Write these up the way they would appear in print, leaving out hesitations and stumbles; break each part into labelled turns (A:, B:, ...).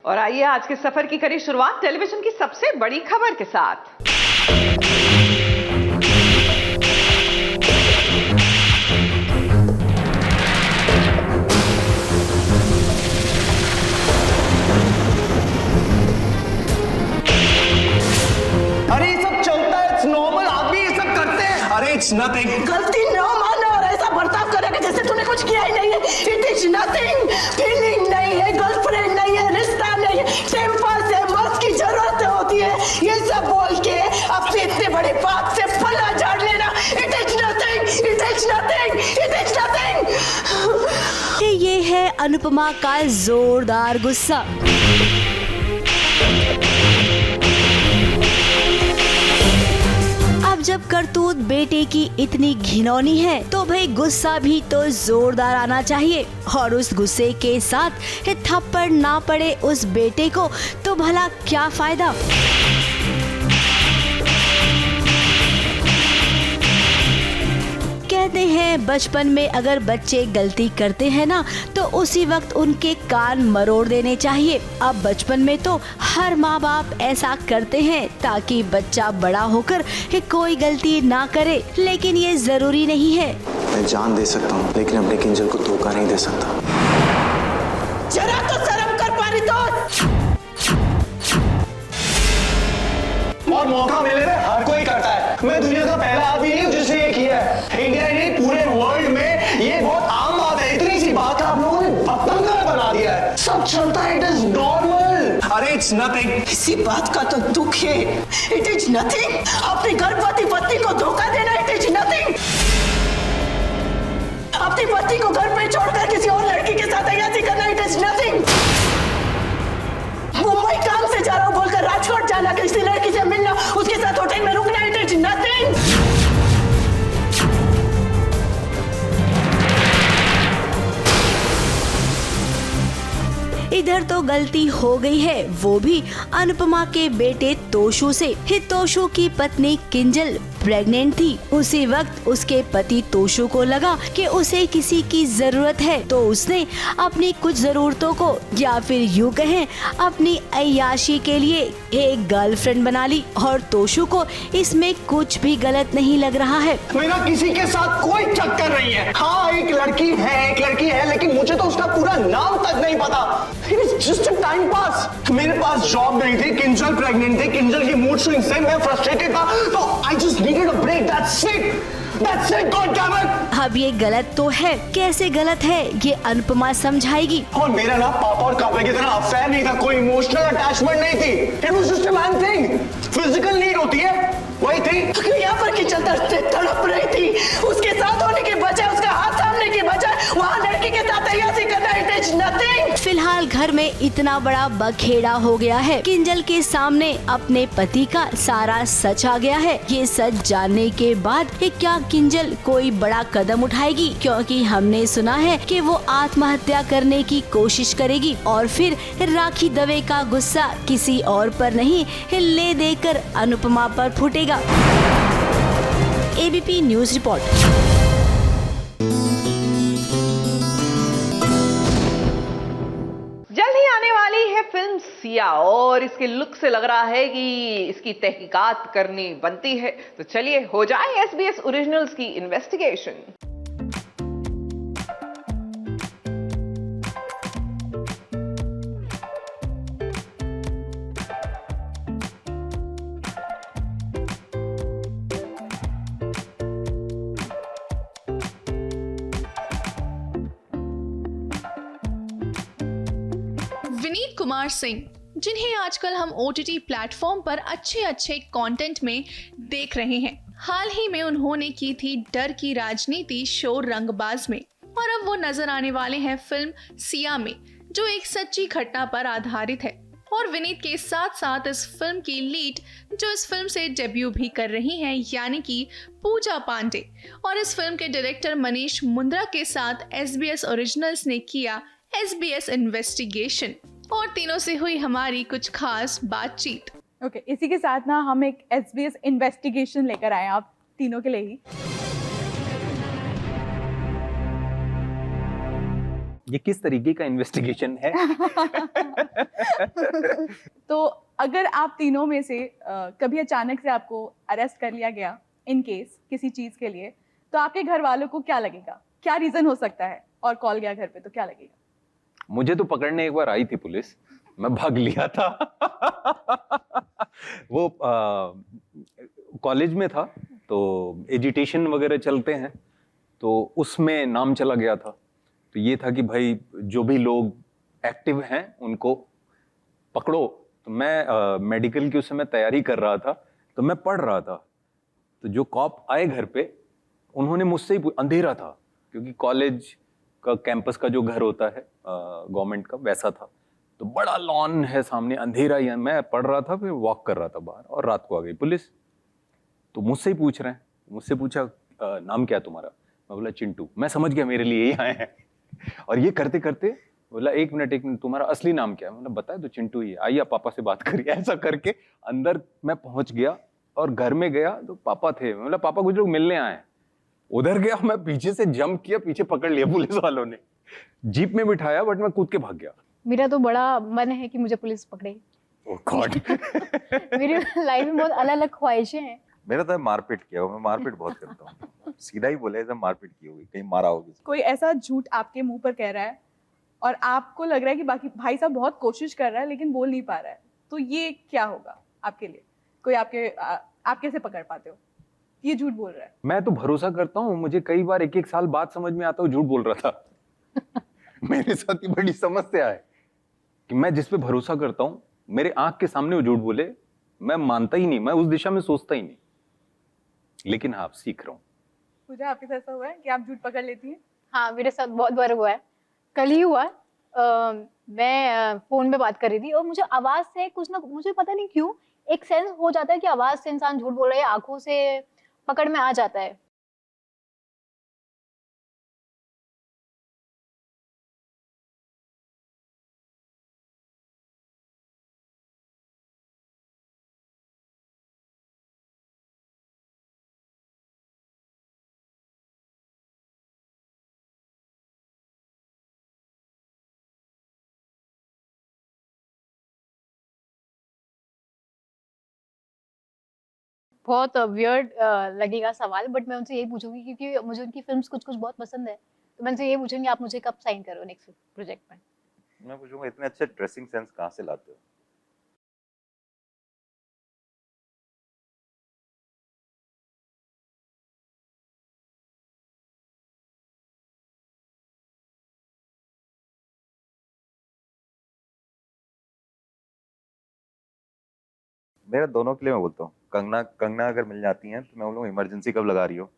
A: और आइए आज के सफर की करें शुरुआत टेलीविजन की सबसे बड़ी खबर के साथ।
B: अरे ये सब चलता है, इट्स नॉर्मल, आदमी ये सब करते हैं। अरे इट्स नथिंग।
C: गलती न मानना और ऐसा बर्ताव करेगा जैसे तूने कुछ किया ही नहीं है। इट इज नथिंग, फीलिंग नहीं है, गर्लफ्रेंड नहीं है, रिश्ता नहीं है, टेम्पर से मर्द की जरूरत होती है। ये सब बोल के अपनी इतने बड़े बात से पल्ला झाड़ लेना। It is nothing, it is nothing, it is nothing.
D: ये है अनुपमा का जोरदार गुस्सा। अब जब करतूत बेटे की इतनी घिनौनी है तो भाई गुस्सा भी तो जोरदार आना चाहिए। और उस गुस्से के साथ थप्पड़ ना पड़े उस बेटे को तो भला क्या फायदा। कहते हैं बचपन में अगर बच्चे गलती करते हैं ना तो उसी वक्त उनके कान मरोड़ देने चाहिए। अब बचपन में तो हर माँ बाप ऐसा करते हैं ताकि बच्चा बड़ा होकर कोई गलती ना करे, लेकिन ये जरूरी नहीं है।
B: मैं जान दे सकता हूँ लेकिन अपने किंजल को धोखा नहीं दे सकता।
C: जरा तो शर्म कर पारी तो।
B: और मौका मिले ना हर कोई करता है। मैं दुनिया का पहला आदमी नहीं हूँ जिसने ये किया है। इंडिया नहीं पूरे वर्ल्ड में ये बहुत आम बात है। इतनी सी बात है आप लोगों ने बतंगा बना दिया है। सब चलता है, इट इज नॉर्मल। अरे इट्स नथिंग।
C: इसी बात का तो दुख है। It is nothing. अपनी गर्भवती पत्नी को धोखा देना, इट इज नथिंग। अपनी पत्नी को घर पे छोड़कर किसी और लड़की के साथ अयाची करना, इट इज नथिंग। मुंबई काम से जा रहा हूँ बोलकर राजकोट जाना, किसी लड़की से मिलना, उसके साथ होटल में रुकना, इट इज नथिंग।
D: इधर तो गलती हो गई है वो भी अनुपमा के बेटे तोशु से। तोशु की पत्नी किंजल प्रेग्नेंट थी। उसी वक्त उसके पति तोशु को लगा कि उसे किसी की जरूरत है तो उसने अपनी कुछ जरूरतों को या फिर यूँ कहें अपनी अय्याशी के लिए एक गर्लफ्रेंड बना ली। और तोशु को इसमें कुछ भी गलत नहीं लग रहा है।
B: मेरा किसी के साथ कोई चक्कर नहीं है। हाँ एक लड़की है लेकिन मुझे तो उसका पूरा नाम तक नहीं पता। It is just a time pass। मेरे पास जॉब नहीं थी, किंजल प्रेग्नेंट थी, किंजल की मूड स्विंग से मैं फ्रस्ट्रेटेड था तो I just needed a break, that's it, God damn it।
D: अब ये गलत तो है, कैसे गलत है ये अनुपमा समझाएगी।
B: और मेरा ना पापा और कापा की तरह अफेयर नहीं था, कोई इमोशनल अटैचमेंट नहीं थी। It was just a man thing। Physical need होती है वही थी।
C: यहाँ पर किंजल तड़प रही थी, उसके साथ होने के बजाय, उसका हाथ थामने के बजाय वहाँ लड़की के साथ अय्याशी करना, इट इज नथिंग।
D: फिलहाल घर में इतना बड़ा बखेड़ा हो गया है। किंजल के सामने अपने पति का सारा सच आ गया है। ये सच जानने के बाद क्या किंजल कोई बड़ा कदम उठाएगी? क्योंकि हमने सुना है कि वो आत्महत्या करने की कोशिश करेगी और फिर राखी दवे का गुस्सा किसी और पर नहीं ले देकर अनुपमा पर फूटेगा। ABP news report.
A: जल्द ही आने वाली है फिल्म सिया और इसके लुक से लग रहा है कि इसकी तहकीकात करनी बनती है। तो चलिए हो जाए SBS ओरिजिनल्स की इन्वेस्टिगेशन।
E: विनीत कुमार सिंह, जिन्हें आजकल हम OTT प्लेटफॉर्म पर अच्छे कंटेंट में देख रहे हैं। हाल ही में उन्होंने की थी डर की राजनीति शो रंगबाज में और अब वो नजर आने वाले हैं फिल्म सिया में, जो एक सच्ची घटना पर आधारित है। और विनीत के साथ साथ इस फिल्म की लीड जो इस फिल्म से डेब्यू भी कर रही हैं, यानी कि पूजा पांडे, और इस फिल्म के डायरेक्टर मनीष मुंद्रा के साथ SBS ओरिजिनल्स ने किया SBS इन्वेस्टिगेशन और तीनों से हुई हमारी कुछ खास बातचीत।
F: ओके, इसी के साथ ना हम एक SBS इन्वेस्टिगेशन लेकर आए आप तीनों के लिए ही।
G: ये किस तरीके का इन्वेस्टिगेशन है?
F: तो अगर आप तीनों में से कभी अचानक से आपको अरेस्ट कर लिया गया इन केस किसी चीज के लिए, तो आपके घर वालों को क्या लगेगा? क्या रीजन हो सकता है? और कॉल गया घर पे तो क्या लगेगा?
G: मुझे तो पकड़ने एक बार आई थी पुलिस, मैं भाग लिया था। वो कॉलेज में था तो एजिटेशन वगैरह चलते हैं, तो उसमें नाम चला गया था। तो ये था कि भाई जो भी लोग एक्टिव हैं उनको पकड़ो। तो मैं मेडिकल की उस समय तैयारी कर रहा था, तो मैं पढ़ रहा था। तो जो कॉप आए घर पे, उन्होंने मुझसे ही अंधेरा था क्योंकि कॉलेज का कैंपस का जो घर होता है गवर्नमेंट का, वैसा था। तो बड़ा लॉन है सामने, अंधेरा ही है। मैं पढ़ रहा था, फिर वॉक कर रहा था बाहर, और रात को आ गई पुलिस। तो मुझसे ही पूछ रहे हैं, मुझसे पूछा नाम क्या तुम्हारा? मैं बोला चिंटू। मैं समझ गया मेरे लिए ही आए हैं। और ये करते करते बोला एक मिनट तुम्हारा असली नाम क्या है? मैंने बताया तो चिंटू ही है। आइए आप पापा से बात करिए। ऐसा करके अंदर मैं पहुंच गया और घर में गया तो पापा थे। मैं बोला पापा कुछ लोग मिलने आए हैं। उधर गया, मैं पीछे से जंप किया, पीछे पकड़ लिया पुलिस वालों ने, जीप में बिठाया, बट मैं कूद के भाग गया।
H: मेरा तो बड़ा मन है कि मुझे पुलिस पकड़े।
G: ओह गॉड।
H: मेरी लाइफ में बहुत अलग अलग ख्वाहिशें हैं।
I: मेरा तो मारपीट किया हुआ, मैं मारपीट बहुत करता हूँ। सीधा ही बोले ऐसा मारपीट की होगी, कहीं मारा होगी।
F: कोई ऐसा झूठ आपके मुंह पर कह रहा है और आपको लग रहा है कि बाकी भाई साहब बहुत कोशिश कर रहा है लेकिन बोल नहीं पा रहा है, तो ये क्या होगा आपके लिए? कोई आप कैसे पकड़ पाते हो ये झूठ बोल रहा है?
G: मैं तो भरोसा करता हूँ, मुझे कई बार एक साल बाद समझ में आता हूँ झूठ बोल रहा था। मेरे साथ ही बड़ी समस्या है कि मैं जिस पे भरोसा करता हूँ, मेरे आंख के सामने वो झूठ बोले, मैं मानता ही नहीं, मैं उस दिशा में सोचता ही नहीं। लेकिन हाँ, सीख रहा हूँ।
F: मुझे आपके साथ ऐसा हुआ है कि आप झूठ पकड़ लेती हैं?
H: हाँ, मेरे साथ बहुत बार हुआ है। कल ही हुआ। मैं फोन पे बात कर रही थी और मुझे आवाज से कुछ ना, मुझे पता नहीं क्यों एक सेंस हो जाता है कि आवाज से इंसान झूठ बोल रहा है, आंखों से पकड़ में आ जाता है। बहुत वियर्ड लगेगा सवाल, बट मैं उनसे यही पूछूंगी क्योंकि मुझे उनकी फिल्म्स कुछ कुछ बहुत पसंद है, तो मैं उनसे यही पूछूंगी आप मुझे कब साइन करो नेक्स्ट प्रोजेक्ट में।
I: मैं पूछूंगा इतने अच्छे ड्रेसिंग सेंस कहाँ से लाते हो? मेरा दोनों के लिए मैं बोलता हूँ, कंगना अगर मिल जाती हैं तो मैं बोलूँगा इमरजेंसी कब लगा रही हो,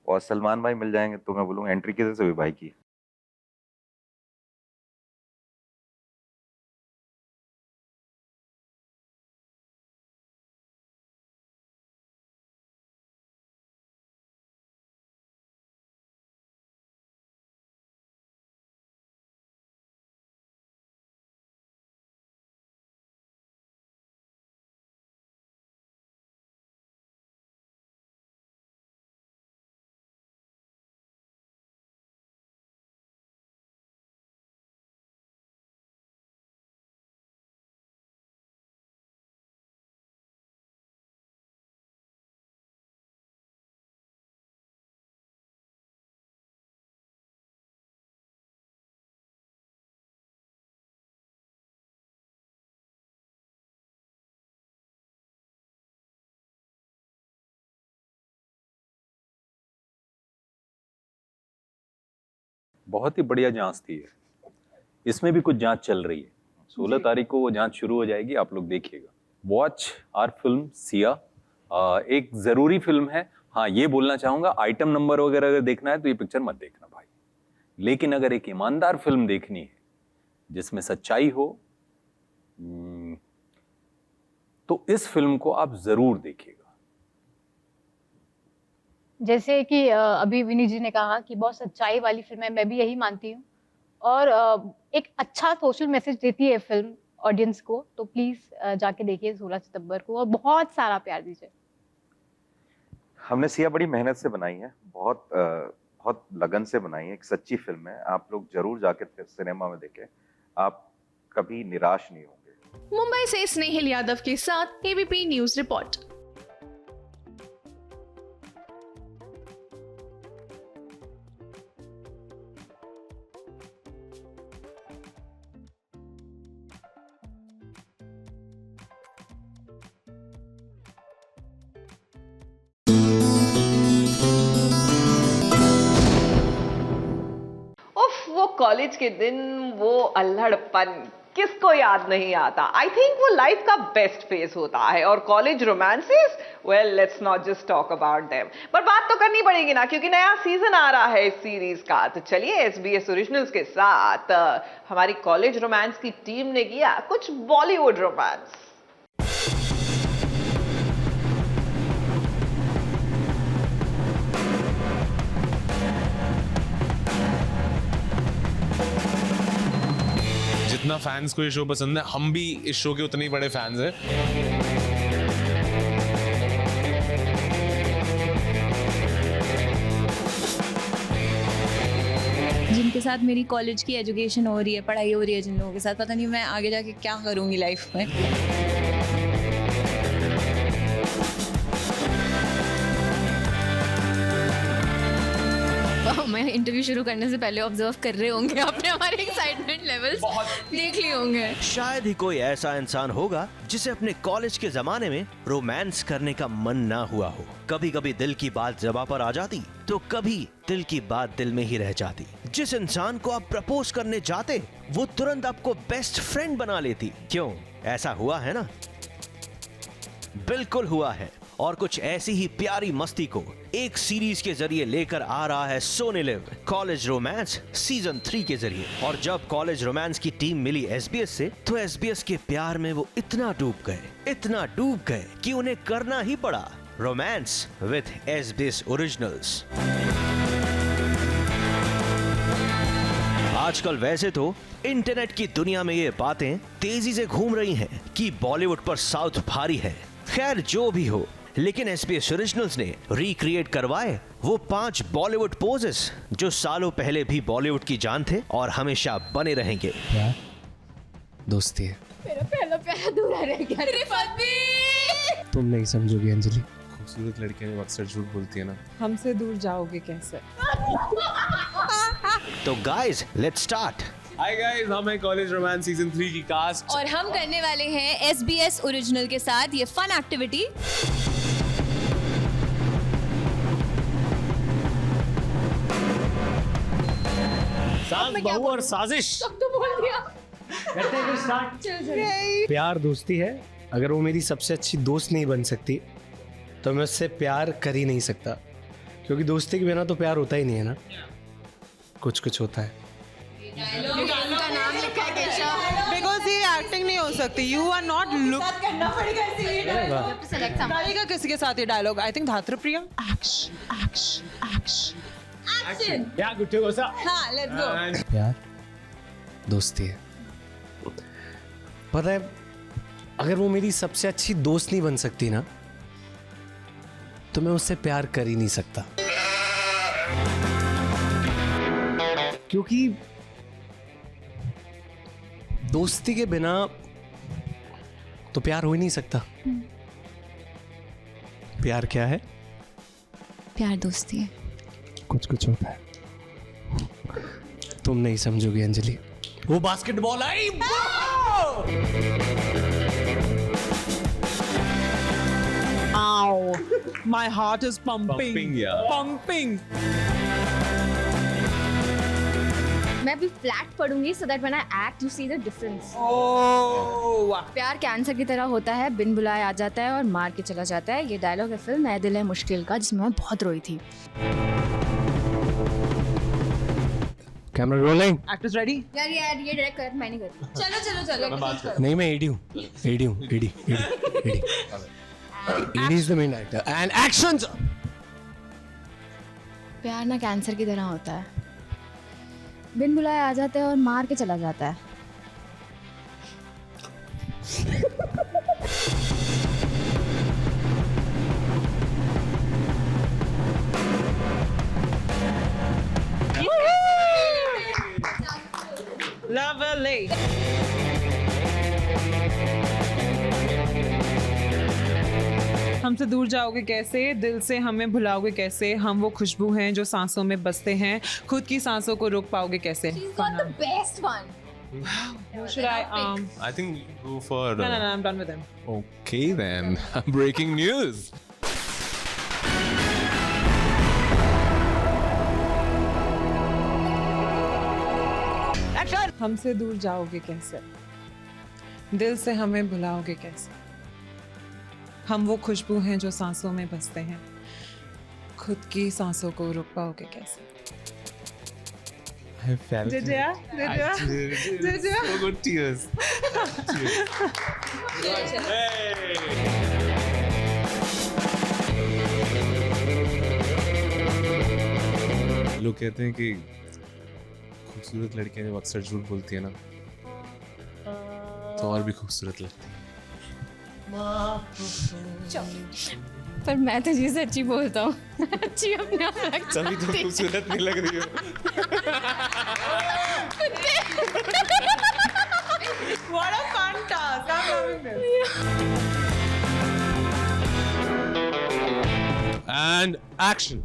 I: और सलमान भाई मिल जाएंगे तो मैं बोलूँगा एंट्री किधर से हुई भाई की।
G: बहुत ही बढ़िया जांच थी है, इसमें भी कुछ जांच चल रही है। 16 तारीख को वो जांच शुरू हो जाएगी, आप लोग देखिएगा। वॉच आवर फिल्म सिया, एक जरूरी फिल्म है। हाँ, ये बोलना चाहूंगा, आइटम नंबर वगैरह अगर देखना है तो ये पिक्चर मत देखना भाई, लेकिन अगर एक ईमानदार फिल्म देखनी है जिसमें सच्चाई हो, तो इस फिल्म को आप जरूर देखिएगा।
H: जैसे कि अभी विनी जी ने कहा कि बहुत सच्चाई वाली फिल्म है, मैं भी यही मानती हूँ, और एक अच्छा सोशल मैसेज देती है फिल्म ऑडियंस को, तो प्लीज जाके देखिए 16 सितंबर को, और बहुत सारा प्यार दीजिए।
I: हमने सिया बड़ी मेहनत से बनाई है, बहुत बहुत लगन से बनाई है, एक सच्ची फिल्म है। आप लोग जरूर जाके सिनेमा में देखें, आप कभी निराश नहीं होंगे।
E: मुंबई से स्नेहिल यादव के साथ एबीपी न्यूज रिपोर्ट।
A: वो कॉलेज के दिन, वो अल्हड़पन किसको याद नहीं आता। आई थिंक वो लाइफ का बेस्ट फेज होता है। और college romances, well let's not just talk about them, पर बात तो करनी पड़ेगी ना, क्योंकि नया सीजन आ रहा है इस सीरीज का। तो चलिए एसबीएस ओरिजिनल्स के साथ हमारी कॉलेज रोमांस की टीम ने किया कुछ बॉलीवुड रोमांस।
J: जितना फैंस को ये शो पसंद है, हम भी इस शो के उतने ही बड़े फैंस हैं।
K: जिनके साथ मेरी कॉलेज की एजुकेशन हो रही है, पढ़ाई हो रही है, जिन लोगों के साथ, पता नहीं मैं आगे जाके क्या करूँगी लाइफ में। मैं इंटरव्यू शुरू करने से पहले ऑब्जर्व कर रहे होंगे आपने हमारे एक्साइटमेंट लेवल्स देख लिए होंगे।
L: शायद ही कोई ऐसा इंसान होगा जिसे अपने कॉलेज के जमाने में रोमांस करने का मन ना हुआ हो। कभी कभी दिल की बात ज़बां पर आ जाती, तो कभी दिल की बात दिल में ही रह जाती। जिस इंसान को आप प्रपोज करने जाते, वो तुरंत आपको बेस्ट फ्रेंड बना लेती। क्यों, ऐसा हुआ है ना? बिल्कुल हुआ है। और कुछ ऐसी ही प्यारी मस्ती को एक सीरीज के जरिए लेकर आ रहा है Sony Liv, college romance season 3 के जरिए। और जब कॉलेज रोमांस की टीम मिली एसबीएस से, तो एसबीएस के प्यार में वो इतना डूब गए कि उन्हें करना ही पड़ा रोमांस विद एसबीएस ओरिजिनल्स। आजकल वैसे तो इंटरनेट की दुनिया में ये बातें तेजी से घूम रही हैं कि बॉलीवुड पर साउथ भारी है। खैर जो भी हो, लेकिन एसबीएस ओरिजिनल्स ने रिक्रिएट करवाए वो 5 बॉलीवुड पोजेस जो सालों पहले भी बॉलीवुड की जान थे और हमेशा बने रहेंगे।
M: प्यार दोस्ती है।
K: मेरा पहला प्यार अधूरा रह गया।
M: तुम नहीं समझोगी अंजलि।
J: खूबसूरत लड़कियां जो अक्सर झूठ बोलती है ना।
F: हमसे दूर जाओगे कैसे?
L: तो guys, let's start.
J: Hi guys, हम हैं कॉलेज रोमांस सीजन 3 की कास्ट
K: और हम करने वाले हैं एसबीएस ओरिजिनल के साथ ये फन एक्टिविटी।
M: सास बहू और साजिश।
K: सब तो बोल दिया।
M: करते हैं स्टार्ट। प्यार दोस्ती है। अगर वो मेरी सबसे अच्छी दोस्त नहीं बन सकती, तो मैं उससे प्यार कर ही नहीं सकता, क्योंकि दोस्ती के बिना तो प्यार होता ही नहीं है ना, कुछ होता है।
K: उनका नाम लिखा है केशव।
F: बिकॉज ये एक्टिंग नहीं हो सकती। यू आर नॉट लुक करना पड़ेगा इसीलिए किसी के साथ ये डायलॉग। आई थिंक धात्र प्रिया।
M: क्या गुट्टे गोसा?
F: हाँ, लेट्स गो।
M: प्यार दोस्ती है। पता है, अगर वो मेरी सबसे अच्छी दोस्त नहीं बन सकती ना, तो मैं उससे प्यार कर ही नहीं सकता, क्योंकि दोस्ती के बिना तो प्यार हो ही नहीं सकता। प्यार क्या है?
K: प्यार दोस्ती है।
M: कुछ होता है। तुम नहीं समझोगी अंजलि। वो basketball I.
F: Ow, my heart is pumping. Pumping.
K: मैं भी flat पढ़ूंगी so that when I act you see the difference.
F: Oh.
K: प्यार कैंसर की तरह होता है, बिन बुलाए आ जाता है और मार के चला जाता है। ये डायलॉग है फिल्म ऐ दिल है मुश्किल का, जिसमें मैं बहुत रोई थी।
M: Camera rolling.
F: Actors ready?
K: यार ये डायरेक्ट कर, मैं नहीं करती। चलो।
M: नहीं, मैं एडी हूँ। AD is the main actor and actions.
K: प्यार ना कैंसर की तरह होता है, बिन बुलाए आ जाता है और मार के चला जाता है।
N: हमसे दूर जाओगे कैसे, दिल से हमें भुलाओगे कैसे, हम वो खुशबू हैं जो सांसों में बसते हैं, खुद की सांसों को रोक पाओगे कैसे।
K: Best one.
N: Who should I
J: I think you go for.
N: No, I'm done with him.
J: Okay then. Breaking news.
N: हमसे दूर जाओगे कैसे, दिल से हमें भुलाओगे कैसे, हम वो खुशबू हैं जो सांसों में बसते हैं, खुद की सांसों को रोक पाओगे कैसे।
J: I felt it.
N: Jaya?
J: So good tears. लोग कहते हैं कि खूबसूरत लड़कियां जब अक्सर झूठ बोलती है ना तो और भी खूबसूरत लगती है।
K: पर मैं तो जी सच्ची बोलता हूँ। अच्छी अपने आप लगती
J: तभी तो खूबसूरत नहीं लग रही हो।
N: What a fun task. I'm loving this.
J: And action.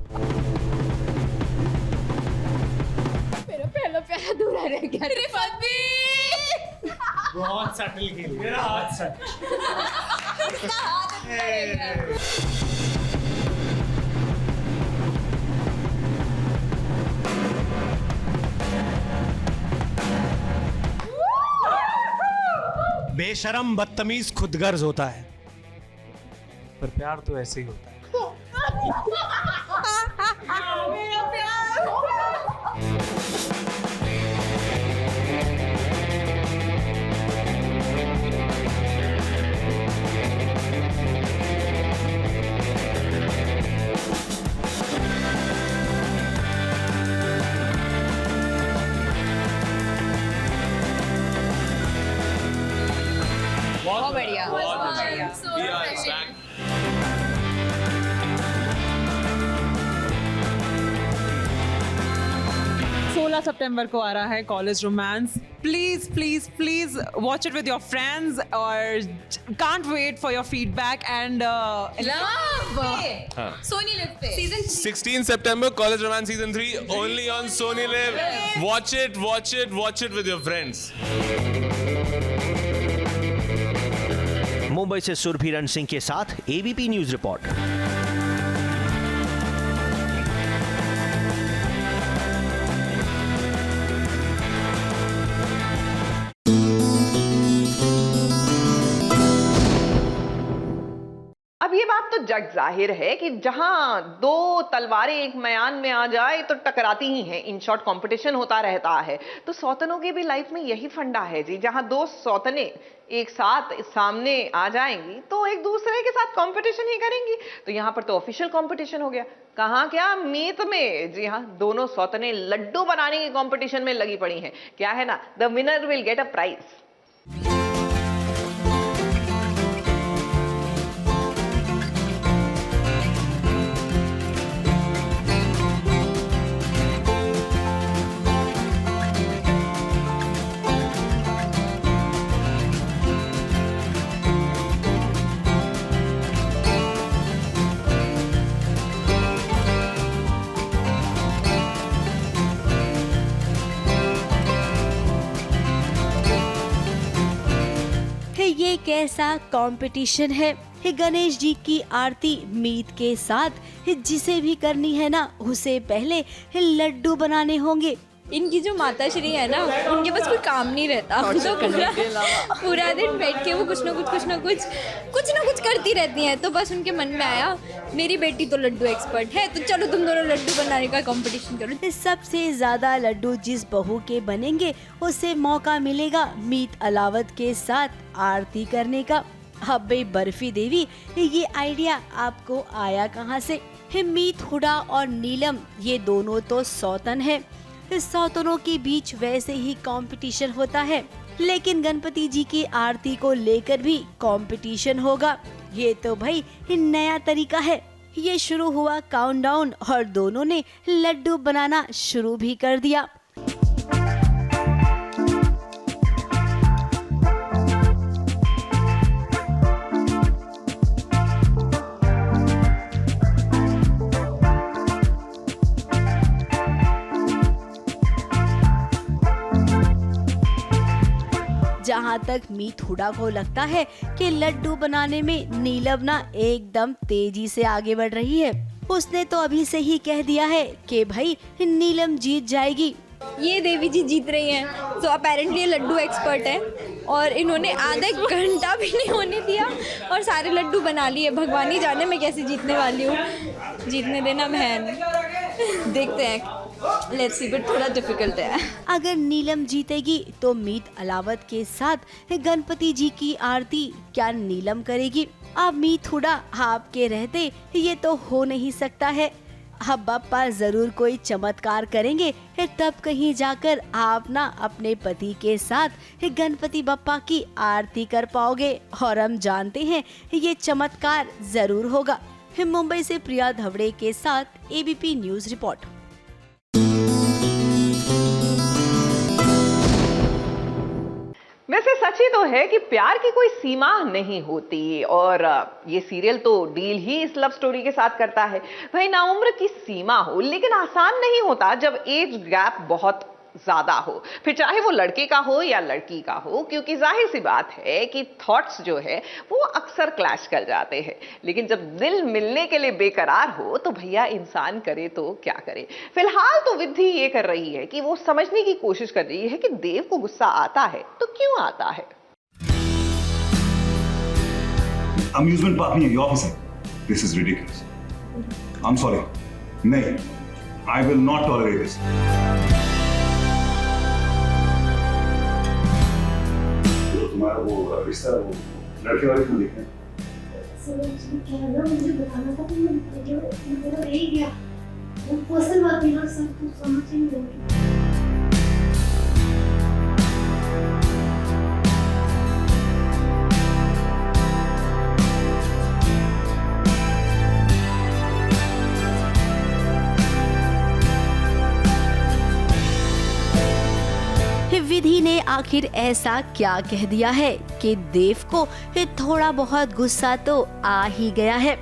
K: मेरा पहला प्यारा अधूरा रह गया। रिफत भी।
M: बहुत सटल खेल, मेरा हाथ सटल।
K: उसका हाथ रह गया।
M: बेशरम बदतमीज खुदगर्ज होता है, पर प्यार तो ऐसे ही होता है।
K: बहुत बढ़िया।
J: We are back.
N: 16 सितंबर को आ रहा है college romance. Please please please watch it with your friends और can't wait for your feedback and
K: Sony LIV पे season
J: 16 September, College Romance Season 3, only on Sony Live. Watch it, watch it, watch it with your friends.
L: Mumbai से सुरभिरण सिंह के साथ ABP news report.
A: अब ये बात तो जग जाहिर है कि जहां दो तलवारें एक मैदान में आ जाए तो टकराती ही हैं। इन शॉर्ट कंपटीशन होता रहता है। तो सौतनों की भी लाइफ में यही फंडा है जी, जहां दो सौतने एक साथ सामने आ जाएंगी तो एक दूसरे के साथ कंपटीशन ही करेंगी। तो यहाँ पर तो ऑफिशियल कंपटीशन हो गया। कहाँ क्या, मीत में। जी हाँ, दोनों सौतने लड्डू बनाने की कंपटीशन में लगी पड़ी हैं। क्या है ना, the winner will get a prize.
D: ये कैसा कंपटीशन है। गणेश जी की आरती मीत के साथ जिसे भी करनी है ना, उसे पहले लड्डू बनाने होंगे।
K: इनकी जो माता श्री है ना, उनके पास कोई काम नहीं रहता। तो पूरा दिन बैठ के वो कुछ ना कुछ करती रहती हैं। तो बस उनके मन में आया, मेरी बेटी तो लड्डू एक्सपर्ट है, तो चलो तुम दोनों लड्डू बनाने का कंपटीशन करो।
D: सबसे ज्यादा लड्डू जिस बहू के बनेंगे उसे मौका मिलेगा मीत अलावत के साथ आरती करने का। अब भाई बर्फी देवी, ये आइडिया आपको आया कहाँ से? मीत हुडा और नीलम ये दोनों तो सौतन है। सौतनों के बीच वैसे ही कंपटीशन होता है, लेकिन गणपति जी की आरती को लेकर भी कंपटीशन होगा। ये तो भाई नया तरीका है। ये शुरू हुआ काउंटडाउन और दोनों ने लड्डू बनाना शुरू भी कर दिया। जहाँ तक मीत हुडा को लगता है कि लड्डू बनाने में नीलम ना एकदम तेजी से आगे बढ़ रही है। उसने तो अभी से ही कह दिया है कि भाई नीलम जीत जाएगी।
K: ये देवी जी जीत रही हैं, तो अपेरेंटली लड्डू एक्सपर्ट है और इन्होंने आधे घंटा भी नहीं होने दिया और सारे लड्डू बना लिए। भगवान ही जाने मैं कैसे जीतने वाली हूँ, जीतने देना बहन, देखते हैं, लेट्स सी, बट थोड़ा डिफिकल्ट है।
D: अगर नीलम जीतेगी तो मीत अलावत के साथ गणपति जी की आरती क्या नीलम करेगी? अब मीत हुडा आपके रहते ये तो हो नहीं सकता है। अब बप्पा जरूर कोई चमत्कार करेंगे, तब कहीं जाकर आप ना अपने पति के साथ गणपति बप्पा की आरती कर पाओगे और हम जानते हैं ये चमत्कार जरूर होगा। मुंबई से प्रिया धवड़े के साथ एबीपी न्यूज रिपोर्ट।
A: वैसे सच ही तो है कि प्यार की कोई सीमा नहीं होती और ये सीरियल तो डील ही इस लव स्टोरी के साथ करता है। भाई ना उम्र की सीमा हो, लेकिन आसान नहीं होता जब एज गैप बहुत ज्यादा हो, फिर चाहे वो लड़के का हो या लड़की का हो, क्योंकि जाहिर सी बात है कि थॉट्स जो है वो अक्सर क्लैश कर जाते हैं। लेकिन जब दिल मिलने के लिए बेकरार हो तो भैया इंसान करे तो क्या करे। फिलहाल तो विधि ये कर रही है कि वो समझने की कोशिश कर रही है कि देव को गुस्सा आता है तो क्यों आता है।
O: अम्यूजमेंट पार्क नहीं है, ऑफिस है। This is ridiculous. I am sorry, नहीं, I will not tolerate this. तुम्हारा वो रिश्ता वो लड़के वाले को देखने
P: मुझे बताना था, मुझे रह गया। वो पर्सनल बात है ना सर, कुछ समझ ही नहीं रही।
D: विधि ने आखिर ऐसा क्या कह दिया है कि देव को थोड़ा बहुत गुस्सा तो आ ही गया है।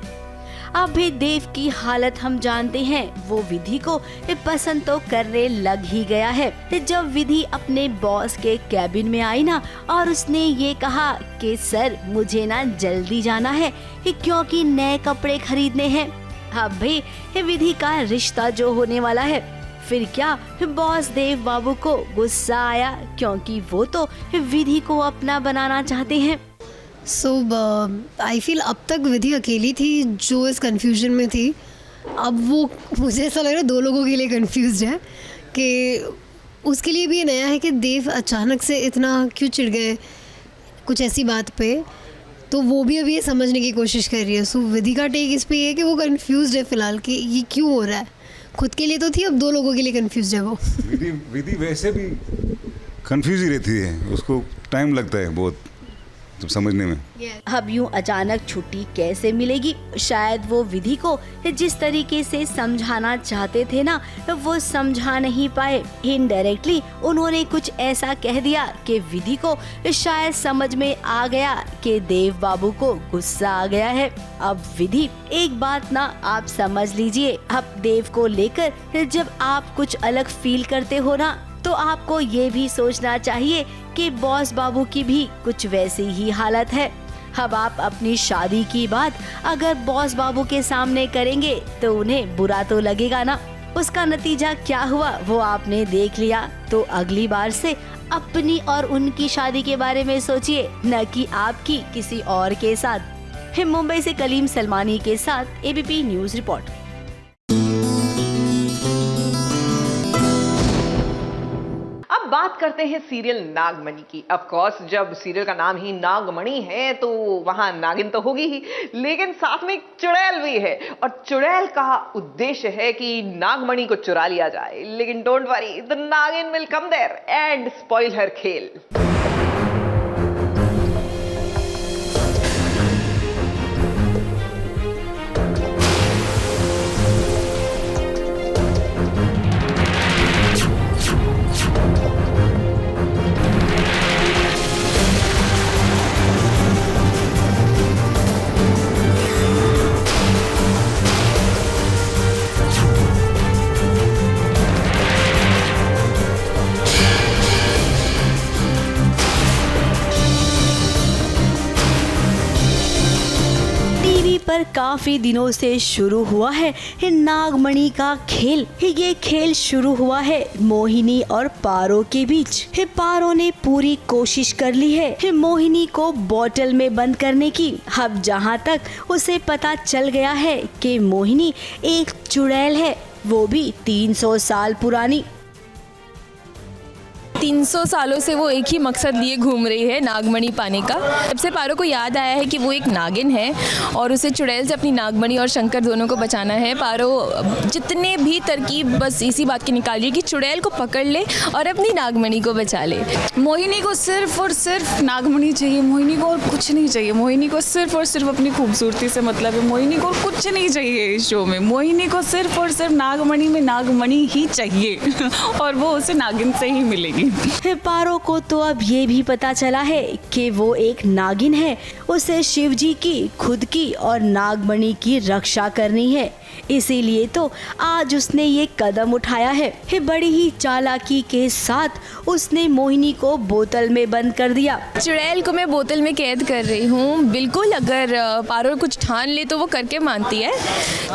D: अब भी देव की हालत हम जानते हैं, वो विधि को पसंद तो करने लग ही गया है। जब विधि अपने बॉस के कैबिन में आई ना और उसने ये कहा कि सर मुझे ना जल्दी जाना है क्योंकि नए कपड़े खरीदने हैं। अब भी विधि का रिश्ता जो होने वाला है, फिर क्या बॉस देव बाबू को गुस्सा आया क्योंकि वो तो विधि को अपना बनाना चाहते हैं।
Q: आई फील अब तक विधि अकेली थी जो इस कंफ्यूजन में थी। अब वो मुझे ऐसा लग रहा है दो लोगों के लिए कंफ्यूज्ड है कि उसके लिए भी ये नया है कि देव अचानक से इतना क्यों चिढ़ गए कुछ ऐसी बात पे, तो वो भी अभी ये समझने की कोशिश कर रही है। सो विधि का टेक इस पे ये है कि वो कंफ्यूज्ड है फिलहाल कि ये क्यों हो रहा है। खुद के लिए तो थी, अब दो लोगों के लिए कंफ्यूज है वो।
O: विधि वैसे भी कंफ्यूज ही रहती है, उसको टाइम लगता है बहुत समझने में।
D: अब यूं अचानक छुट्टी कैसे मिलेगी? शायद वो विधि को जिस तरीके से समझाना चाहते थे ना, वो समझा नहीं पाए। इनडायरेक्टली उन्होंने कुछ ऐसा कह दिया कि विधि को शायद समझ में आ गया कि देव बाबू को गुस्सा आ गया है। अब विधि, एक बात ना आप समझ लीजिए, अब देव को लेकर जब आप कुछ अलग फील करते हो ना, तो आपको ये भी सोचना चाहिए कि बॉस बाबू की भी कुछ वैसी ही हालत है। अब आप अपनी शादी की बात अगर बॉस बाबू के सामने करेंगे तो उन्हें बुरा तो लगेगा ना। उसका नतीजा क्या हुआ वो आपने देख लिया। तो अगली बार से अपनी और उनकी शादी के बारे में सोचिए, न कि आपकी किसी और के साथ। मुंबई से कलीम सलमानी के साथ एबीपी न्यूज रिपोर्ट।
A: बात करते हैं सीरियल नागमणि की। ऑफ कोर्स जब सीरियल का नाम ही नागमणि है तो वहां नागिन तो होगी ही, लेकिन साथ में चुड़ैल भी है। और चुड़ैल का उद्देश्य है कि नागमणि को चुरा लिया जाए, लेकिन don't worry, the naagin will come there and spoil her khel.
D: पर काफी दिनों से शुरू हुआ है नागमणि का खेल। ये खेल शुरू हुआ है मोहिनी और पारो के बीच। पारो ने पूरी कोशिश कर ली है मोहिनी को बोतल में बंद करने की। अब जहाँ तक उसे पता चल गया है कि मोहिनी एक चुड़ैल है, वो भी 300 साल पुरानी।
R: 300 सालों से वो एक ही मकसद लिए घूम रही है, नागमणि पाने का। जब से पारो को याद आया है कि वो एक नागिन है और उसे चुड़ैल से अपनी नागमणि और शंकर दोनों को बचाना है, पारो जितने भी तरकीब बस इसी बात की निकाल रही है कि चुड़ैल को पकड़ ले और अपनी नागमणि को बचा ले।
F: मोहिनी को सिर्फ और सिर्फ नागमणि चाहिए, मोहिनी को और कुछ नहीं चाहिए। मोहिनी को सिर्फ और सिर्फ अपनी खूबसूरती से मतलब है, मोहिनी को कुछ नहीं चाहिए इस शो में। मोहिनी को सिर्फ और सिर्फ नागमणि में नागमणि ही चाहिए और वो उसे नागिन से ही मिलेगी।
D: पारो को तो अब ये भी पता चला है कि वो एक नागिन है, उसे शिवजी की, खुद की और नागमणि की रक्षा करनी है। इसीलिए तो आज उसने ये कदम उठाया है। बड़ी ही चालाकी के साथ उसने मोहिनी को बोतल में बंद कर दिया।
R: चुड़ैल को मैं बोतल में कैद कर रही हूँ। बिल्कुल, अगर पारो कुछ ठान ले तो वो करके मानती है,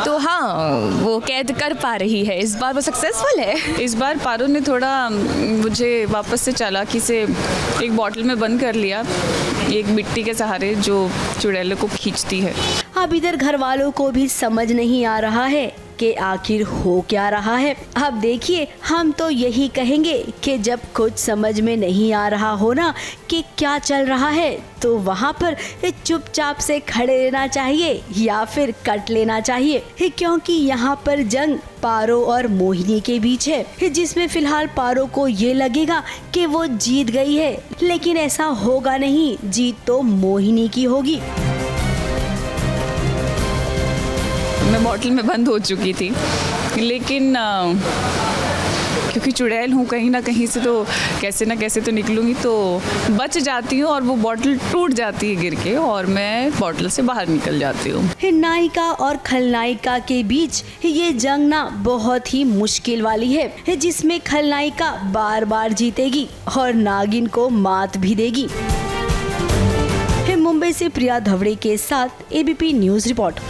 R: तो हाँ वो कैद कर पा रही है। इस बार वो सक्सेसफुल है।
F: इस बार पारो ने थोड़ा मुझे वापस से चालाकी से एक बोतल में बंद कर लिया, एक मिट्टी के सहारे जो चुड़ैल को खींचती है।
D: अब इधर घर वालों को भी समझ नहीं आ रहा है कि आखिर हो क्या रहा है। अब देखिए, हम तो यही कहेंगे कि जब कुछ समझ में नहीं आ रहा हो ना कि क्या चल रहा है, तो वहाँ पर चुपचाप से खड़े रहना चाहिए या फिर कट लेना चाहिए, क्योंकि यहाँ पर जंग पारो और मोहिनी के बीच है, जिसमें फिलहाल पारो को ये लगेगा कि वो जीत गई है, लेकिन ऐसा होगा नहीं। जीत तो मोहिनी की होगी।
F: मैं बॉटल में बंद हो चुकी थी, लेकिन क्योंकि चुड़ैल हूँ, कहीं ना कहीं से तो कैसे ना कैसे तो निकलूंगी, तो बच जाती हूँ और वो बॉटल टूट जाती है गिर के और मैं बॉटल से बाहर निकल जाती हूँ।
D: नायिका और खलनायिका के बीच ये जंग ना बहुत ही मुश्किल वाली है, जिसमें खलनायिका बार बार जीतेगी और नागिन को मात भी देगी। मुंबई से प्रिया धवड़े के साथ एबीपी न्यूज रिपोर्ट।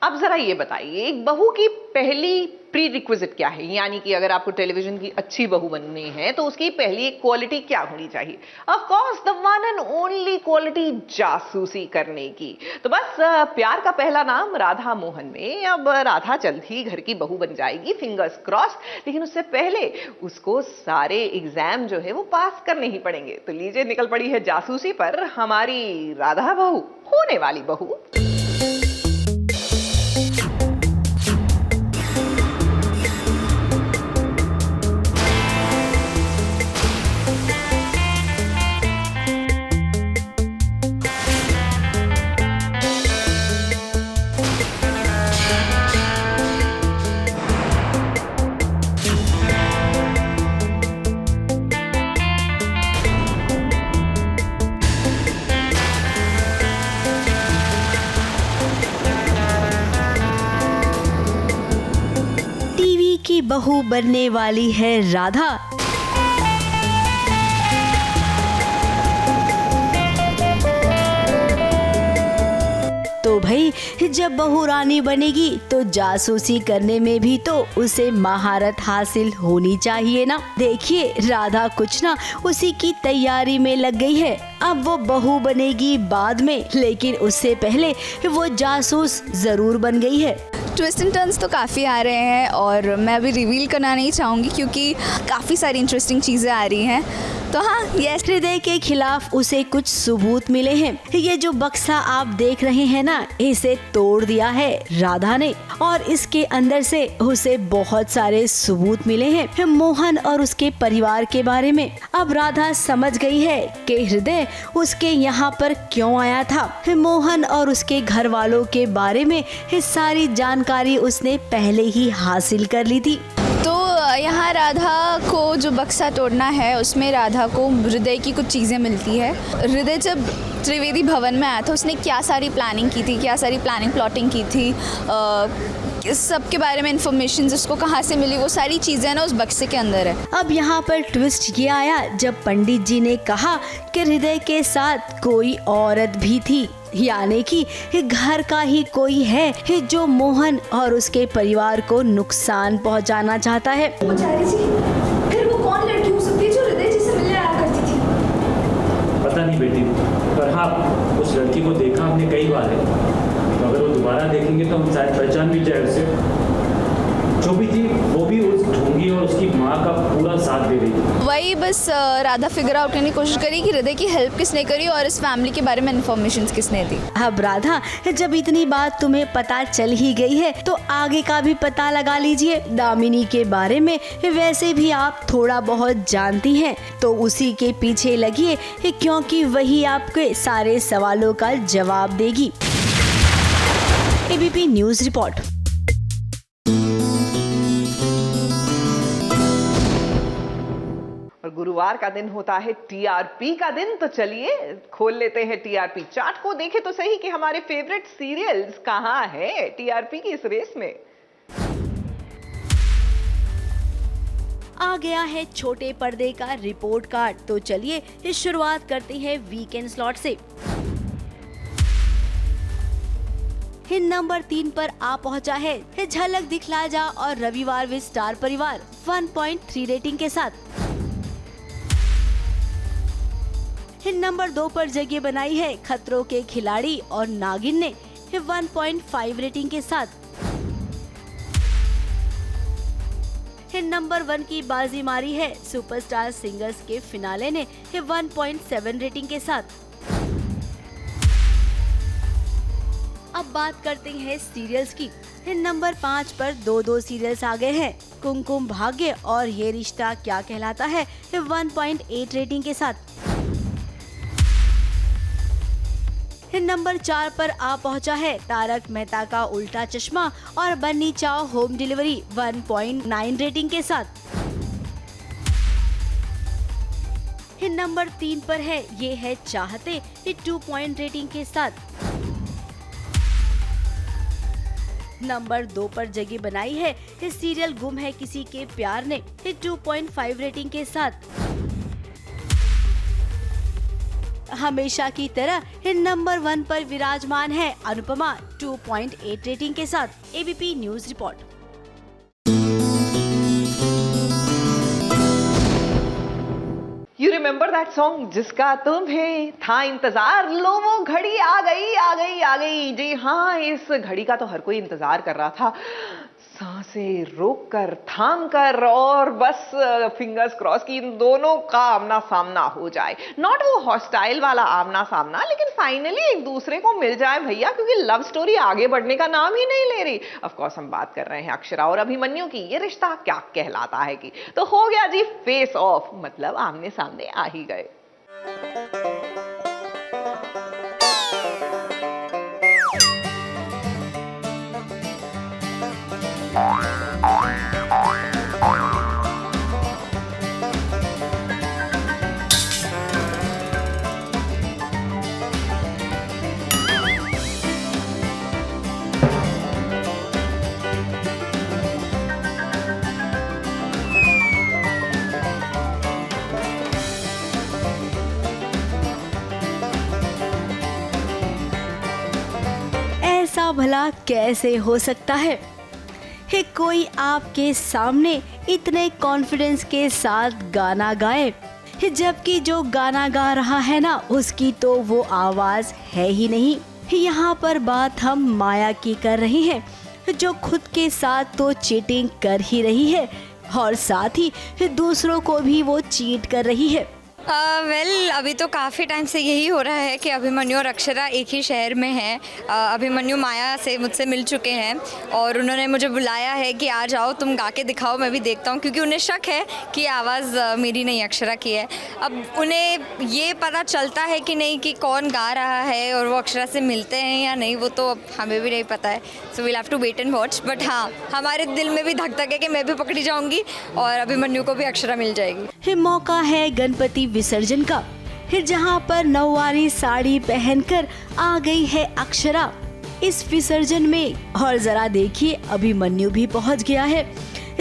A: अब जरा ये बताइए, एक बहू की पहली प्री रिक्विजिट क्या है? यानी कि अगर आपको टेलीविजन की अच्छी बहू बननी है तो उसकी पहली क्वालिटी क्या होनी चाहिए? Of course the one and only quality, जासूसी करने की। तो बस प्यार का पहला नाम राधा मोहन में। अब राधा जल्द ही घर की बहू बन जाएगी, फिंगर्स क्रॉस, लेकिन उससे पहले उसको सारे एग्जाम जो है वो पास करने ही पड़ेंगे। तो लीजिए, निकल पड़ी है जासूसी पर हमारी राधा बहू, होने वाली बहू।
D: बहू बनने वाली है राधा। तो भाई, जब बहू रानी बनेगी तो जासूसी करने में भी तो उसे महारत हासिल होनी चाहिए ना। देखिए, राधा कुछ ना उसी की तैयारी में लग गई है। अब वो बहू बनेगी बाद में, लेकिन उससे पहले वो जासूस जरूर बन गई है।
S: ट्विस्ट एंड टर्न्स तो काफ़ी आ रहे हैं और मैं अभी रिवील करना नहीं चाहूँगी क्योंकि काफ़ी सारी इंटरेस्टिंग चीज़ें आ रही हैं। तो हाँ, यस,
D: हृदय के खिलाफ उसे कुछ सबूत मिले हैं। ये जो बक्सा आप देख रहे हैं ना, इसे तोड़ दिया है राधा ने और इसके अंदर से उसे बहुत सारे सबूत मिले हैं मोहन और उसके परिवार के बारे में। अब राधा समझ गई है कि हृदय उसके यहाँ पर क्यों आया था। मोहन और उसके घर वालों के बारे में सारी जानकारी उसने पहले ही हासिल कर ली थी।
S: तो यहाँ राधा को जो बक्सा तोड़ना है उसमें राधा को हृदय की कुछ चीज़ें मिलती है। हृदय जब त्रिवेदी भवन में आया था, उसने क्या सारी प्लानिंग की थी, क्या सारी प्लानिंग प्लॉटिंग की थी, सबके बारे में इंफॉर्मेशन जिसको कहाँ से मिली, वो सारी चीज़ें ना उस बक्से के अंदर है।
D: अब यहाँ पर ट्विस्ट ये आया जब पंडित जी ने कहा कि हृदय के साथ कोई औरत भी थी, यानी कि घर का ही कोई है जो मोहन और उसके परिवार को नुकसान पहुंचाना चाहता है।
K: फिर वो कौन लड़की हो सकती है जो हृदय जी से मिलने आया करती थी?
T: पता नहीं बेटी, पर हाँ उस लड़की को देखा हमने कई बार है, तो अगर वो दोबारा देखेंगे तो हम शायद पहचान भी जाए उसे। जो भी थी वो भी उस ढोंगी और उसकी माँ का पूरा साथ दे रही थी।
S: वही बस राधा फिगर आउट करने की कोशिश करी कि हृदय की हेल्प किसने करी और इस फैमिली के बारे में इन्फॉर्मेशन किसने दी।
D: अब राधा, जब इतनी बात तुम्हें पता चल ही गई है तो आगे का भी पता लगा लीजिए। दामिनी के बारे में वैसे भी आप थोड़ा बहुत जानती हैं, तो उसी के पीछे लगिए क्योंकि वही आपके सारे सवालों का जवाब देगी। ABP news report.
A: और गुरुवार का दिन होता है टीआरपी का दिन, तो चलिए खोल लेते हैं टीआरपी चार्ट को। देखें तो सही कि हमारे फेवरेट सीरियल्स कहां हैं टीआरपी की इस रेस में।
D: आ गया है छोटे पर्दे का रिपोर्ट कार्ड, तो चलिए इस शुरुआत करते हैं वीकेंड स्लॉट से। नंबर 3 पर आ पहुंचा है झलक दिखला जा और रविवार विद स्टार परिवार 1.3 रेटिंग के साथ। नंबर 2 पर जगह बनाई है खतरों के खिलाड़ी और नागिन ने 1.5 रेटिंग के साथ। नंबर 1 की बाजी मारी है सुपरस्टार सिंगर्स के फिनाले ने 1.7 रेटिंग के साथ। अब बात करते हैं सीरियल्स की। नंबर 5 पर दो सीरियल्स आ गए हैं, कुमकुम भाग्य और ये रिश्ता क्या कहलाता है 1.8 रेटिंग के साथ। नंबर 4 पर आ पहुंचा है तारक मेहता का उल्टा चश्मा और बन्नी चाओ होम डिलीवरी 1.9 रेटिंग के साथ। नंबर 3 पर है ये है चाहते 2 पॉइंट रेटिंग के साथ। नंबर 2 पर जगह बनाई है इस सीरियल गुम है किसी के प्यार ने 2.5 रेटिंग के साथ। हमेशा की तरह नंबर 1 पर विराजमान है अनुपमा 2.8 रेटिंग के साथ। ABP news report.
A: You remember that song जिसका तुम्हें था इंतजार, लो वो घड़ी आ गई आ गई आ गई। जी हाँ, इस घड़ी का तो हर कोई इंतजार कर रहा था, सांसें रोक कर थाम कर, और बस फिंगर्स क्रॉस की इन दोनों का आमना सामना हो जाए। नॉट वो हॉस्टाइल वाला आमना सामना, लेकिन फाइनली एक दूसरे को मिल जाए भैया, क्योंकि लव स्टोरी आगे बढ़ने का नाम ही नहीं ले रही। ऑफ कोर्स हम बात कर रहे हैं अक्षरा और अभिमन्यु की, ये रिश्ता क्या कहलाता है की। तो हो गया जी फेस ऑफ, मतलब आमने सामने आ ही गए।
D: ऐसा भला कैसे हो सकता है कोई आपके सामने इतने कॉन्फिडेंस के साथ गाना गाए, जबकि जो गाना गा रहा है ना उसकी तो वो आवाज है ही नहीं। यहाँ पर बात हम माया की कर रहे हैं, जो खुद के साथ तो चीटिंग कर ही रही है और साथ ही दूसरों को भी वो चीट कर रही है।
U: अभी तो काफ़ी टाइम से यही हो रहा है कि अभिमन्यु और अक्षरा एक ही शहर में हैं। अभिमन्यु माया से मुझसे मिल चुके हैं और उन्होंने मुझे बुलाया है कि आ जाओ तुम गा के दिखाओ, मैं भी देखता हूँ, क्योंकि उन्हें शक है कि आवाज़ मेरी नहीं अक्षरा की है। अब उन्हें ये पता चलता है कि नहीं कि कौन गा रहा है और वो अक्षरा से मिलते हैं या नहीं, वो तो अब हमें भी नहीं पता है। So we'll have to wait and watch. But हाँ, हमारे दिल में भी धक धक है कि मैं भी पकड़ी जाऊँगी और अभिमन्यु को भी अक्षरा मिल जाएगी।
D: मौका है गणपति विसर्जन का, जहां पर नौवारी साड़ी पहनकर आ गई है अक्षरा। इस विसर्जन में। और जरा देखिए अभिमन्यु भी पहुंच गया है।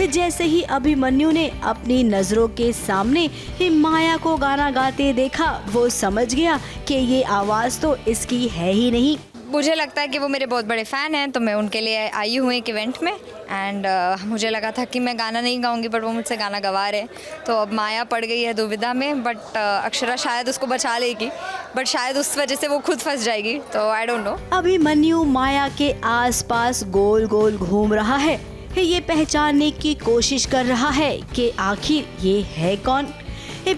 D: जैसे ही अभिमन्यु ने अपनी नजरों के सामने ही माया को गाना गाते देखा, वो समझ गया कि ये आवाज तो इसकी है ही नहीं।
U: मुझे लगता है कि वो मेरे बहुत बड़े फ़ैन हैं, तो मैं उनके लिए आई हूँ एक इवेंट में। एंड मुझे लगा था कि मैं गाना नहीं गाऊंगी, बट वो मुझसे गाना गवा रहे। तो अब माया पड़ गई है दुविधा में, बट अक्षरा शायद उसको बचा लेगी, बट शायद उस वजह से वो खुद फंस जाएगी, तो आई डोंट नो।
D: अभिमन्यु माया के आसपास गोल गोल घूम रहा है, ये पहचानने की कोशिश कर रहा है कि आखिर ये है कौन।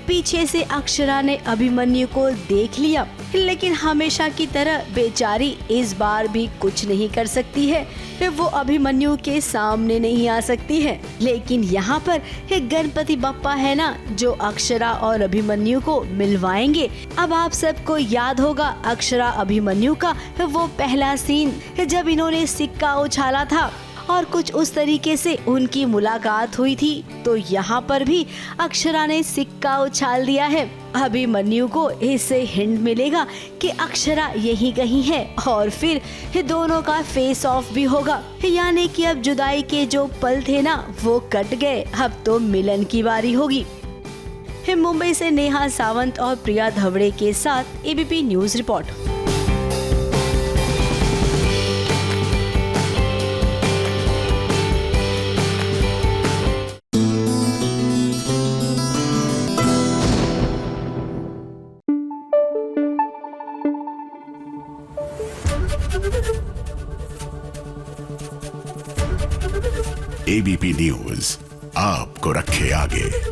D: पीछे से अक्षरा ने अभिमन्यु को देख लिया, लेकिन हमेशा की तरह बेचारी इस बार भी कुछ नहीं कर सकती है। वो अभिमन्यु के सामने नहीं आ सकती है, लेकिन यहाँ पर गणपति बप्पा है ना, जो अक्षरा और अभिमन्यु को मिलवाएंगे। अब आप सबको याद होगा अक्षरा अभिमन्यु का वो पहला सीन, जब इन्होंने सिक्का उछाला था और कुछ उस तरीके से उनकी मुलाकात हुई थी। तो यहाँ पर भी अक्षरा ने सिक्का उछाल दिया है। अभिमन्यु को इससे हिंट मिलेगा कि अक्षरा यही कहीं है, और फिर दोनों का फेस ऑफ भी होगा। यानी कि अब जुदाई के जो पल थे ना, वो कट गए, अब तो मिलन की बारी होगी। मुंबई से नेहा सावंत और प्रिया धवड़े के साथ ABP news report.
B: ABP news आपको रखे आगे।